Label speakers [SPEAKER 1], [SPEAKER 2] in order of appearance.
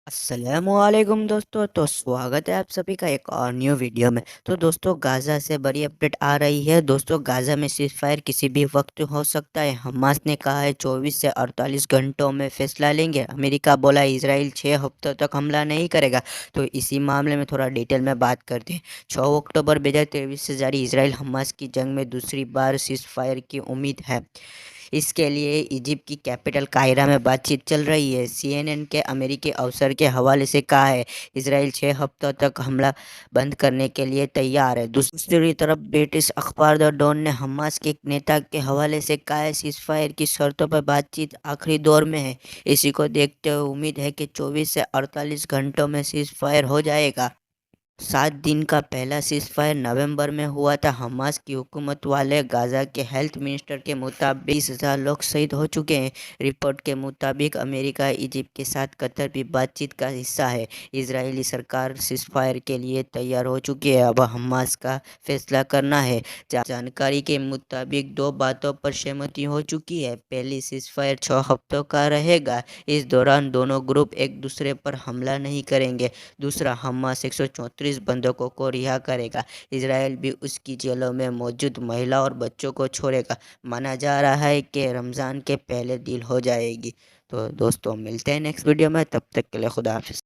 [SPEAKER 1] अस्सलामुअलैकुम दोस्तों। तो स्वागत है आप सभी का एक और न्यू वीडियो में। तो दोस्तों गाज़ा से बड़ी अपडेट आ रही है। दोस्तों गाज़ा में सीज फायर किसी भी वक्त हो सकता है। हमास ने कहा है 24 से 48 घंटों में फैसला लेंगे। अमेरिका बोला इसराइल 6 हफ्तों तक हमला नहीं करेगा। तो इसी मामले में थोड़ा डिटेल में बात करते हैं। 6 अक्टूबर 2023 से जारी इसराइल हमास की जंग में दूसरी बार सीज फायर की उम्मीद है। इसके लिए इजिप्ट की कैपिटल काहिरा में बातचीत चल रही है। CNN के अमेरिकी अफसर के हवाले से कहा है इसराइल 6 हफ्तों तक हमला बंद करने के लिए तैयार है। दूसरी तरफ ब्रिटिश अखबार द डॉन ने हमास के एक नेता के हवाले से कहा है सीज फायर की शर्तों पर बातचीत आखिरी दौर में है। इसी को देखते हुए उम्मीद है कि 24 से 48 घंटों में सीज फायर हो जाएगा। 7 दिन का पहला सीज फायर नवंबर में हुआ था। हमास की हुकूमत वाले गाज़ा के हेल्थ मिनिस्टर के मुताबिक 20,000 लोग शहीद हो चुके हैं। रिपोर्ट के मुताबिक अमेरिका इजिप्ट के साथ कतर भी बातचीत का हिस्सा है। इजरायली सरकार सीज फायर के लिए तैयार हो चुकी है। अब हमास का फैसला करना है। जानकारी के मुताबिक 2 बातों पर सहमति हो चुकी है। पहली सीज फायर 6 हफ्तों का रहेगा। इस दौरान दोनों ग्रुप एक दूसरे पर हमला नहीं करेंगे। दूसरा, हमास 134 बंधकों को रिहा करेगा। इजराइल भी उसकी जेलों में मौजूद महिला और बच्चों को छोड़ेगा। माना जा रहा है कि रमज़ान के पहले डील हो जाएगी। तो दोस्तों मिलते हैं नेक्स्ट वीडियो में, तब तक के लिए खुदा हाफिज़।